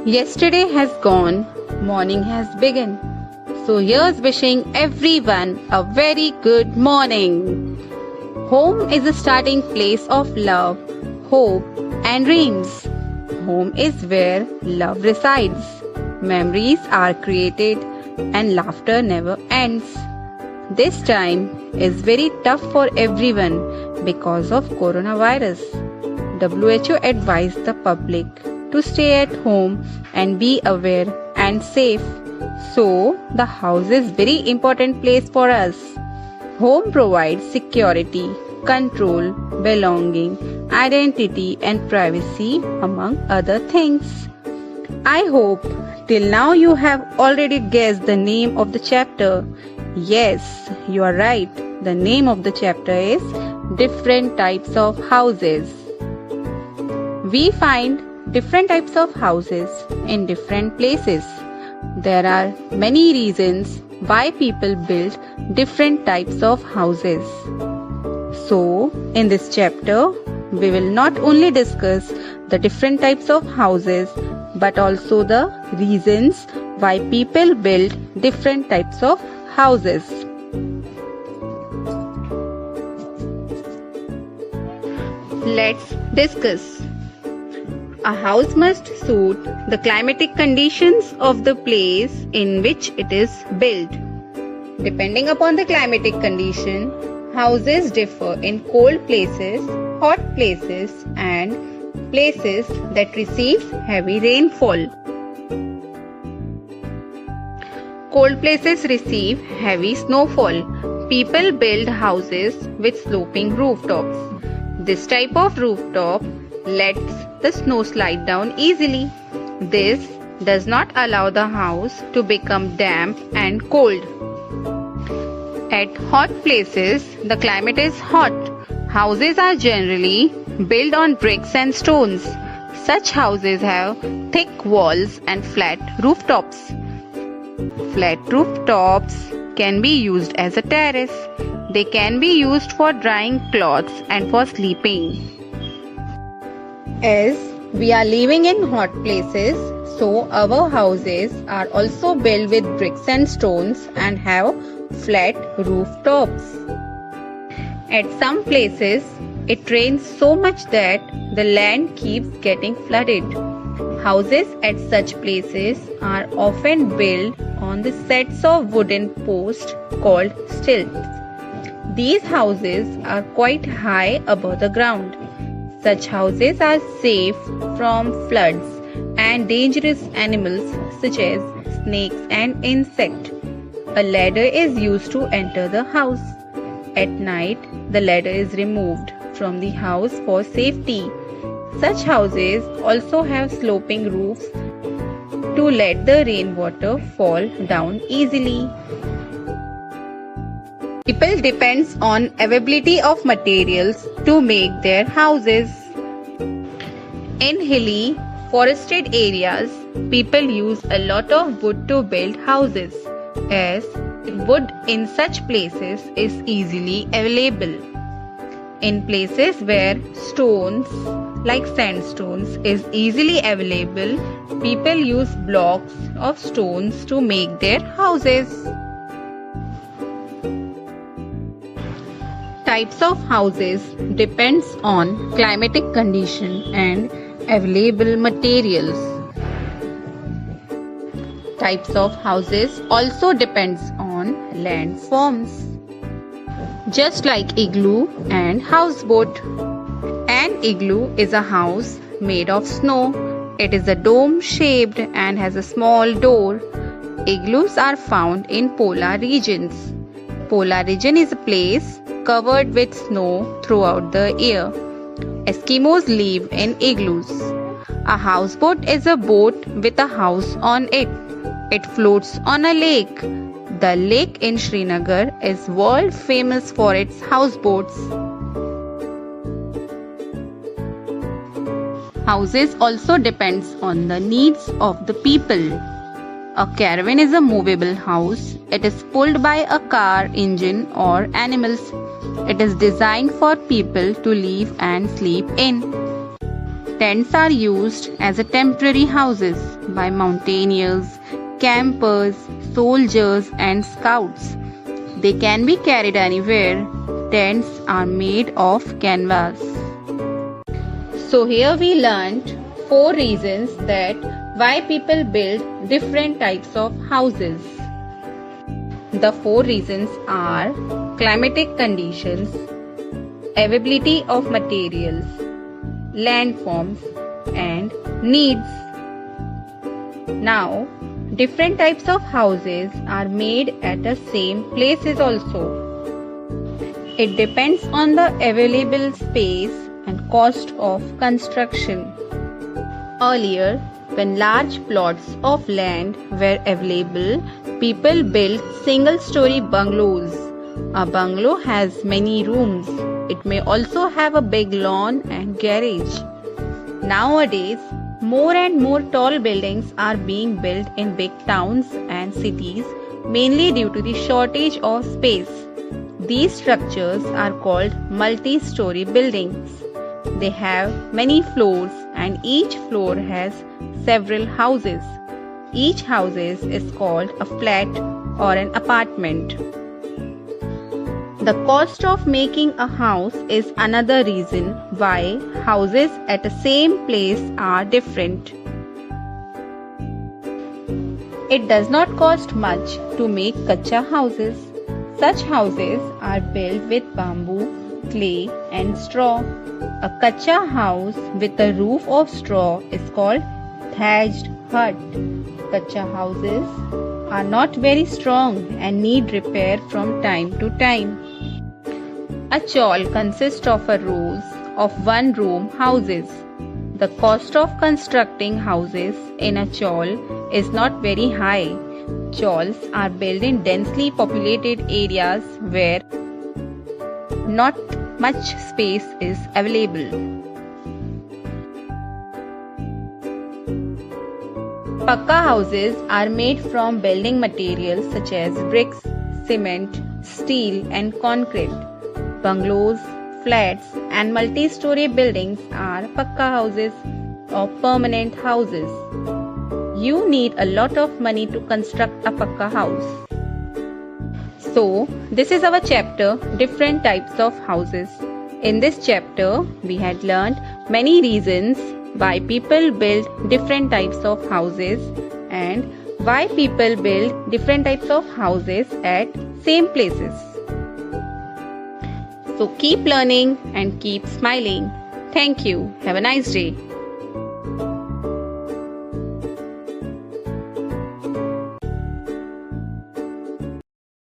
Yesterday has gone, morning has begun. So here's wishing everyone a very good morning. Home is the starting place of love, hope and dreams. Home is where love resides. Memories are created and laughter never ends. This time is very tough for everyone because of coronavirus. WHO advised the public to stay at home and be aware and safe. So, the house is very important place for us. Home provides security, control, belonging, identity and privacy among other things. I hope till now you have already guessed the name of the chapter. Yes, you are right. The name of the chapter is Different Types of Houses. We find different types of houses in different places. There are many reasons why people build different types of houses. So, in this chapter, we will not only discuss the different types of houses but also the reasons why people build different types of houses. Let's discuss. A house must suit the climatic conditions of the place in which it is built. Depending upon the climatic condition, houses differ in cold places, hot places, and places that receive heavy rainfall. Cold places receive heavy snowfall. People build houses with sloping rooftops. This type of rooftop lets the snow slide down easily. This does not allow the house to become damp and cold. At hot places, the climate is hot. Houses are generally built on bricks and stones. Such houses have thick walls and flat rooftops. Flat rooftops can be used as a terrace. They can be used for drying clothes and for sleeping. As we are living in hot places, so our houses are also built with bricks and stones and have flat rooftops. At some places, it rains so much that the land keeps getting flooded. Houses at such places are often built on the sets of wooden posts called stilts. These houses are quite high above the ground. Such houses are safe from floods and dangerous animals such as snakes and insects. A ladder is used to enter the house. At night, the ladder is removed from the house for safety. Such houses also have sloping roofs to let the rainwater fall down easily. People depends on availability of materials to make their houses. In hilly, forested areas, people use a lot of wood to build houses, as wood in such places is easily available. In places where stones like sandstones is easily available, people use blocks of stones to make their houses. Types of houses depends on climatic condition and available materials. Types of houses also depends on land forms. Just like igloo and houseboat. An igloo is a house made of snow. It is a dome shaped and has a small door. Igloos are found in polar regions. Polar region is a place covered with snow throughout the year. Eskimos live in igloos. A houseboat is a boat with a house on it. It floats on a lake. The lake in Srinagar is world famous for its houseboats. Houses also depends on the needs of the people. A caravan is a movable house. It is pulled by a car, engine or animals. It is designed for people to live and sleep in. Tents are used as a temporary houses by mountaineers, campers, soldiers and scouts. They can be carried anywhere. Tents are made of canvas. So here we learnt 4 reasons that why people build different types of houses. The 4 reasons are climatic conditions, availability of materials, landforms and needs. Now, different types of houses are made at the same places also. It depends on the available space and cost of construction. Earlier, when large plots of land were available, people built single-story bungalows. A bungalow has many rooms. It may also have a big lawn and garage. Nowadays, more and more tall buildings are being built in big towns and cities, mainly due to the shortage of space. These structures are called multi-story buildings. They have many floors and each floor has several houses. Each house is called a flat or an apartment. The cost of making a house is another reason why houses at the same place are different. It does not cost much to make kacha houses. Such houses are built with bamboo, clay and straw. A kacha house with a roof of straw is called thatched hut. Kacha houses are not very strong and need repair from time to time. A chawl consists of a rows of one-room houses. The cost of constructing houses in a chawl is not very high. Chawls are built in densely populated areas where not much space is available. Pakka houses are made from building materials such as bricks, cement, steel and concrete. Bungalows, flats and multi-story buildings are pakka houses or permanent houses. You need a lot of money to construct a pakka house. So, this is our chapter, different types of houses. In this chapter, we had learned many reasons why people build different types of houses and why people build different types of houses at same places. So keep learning and keep smiling. Thank you. Have a nice day.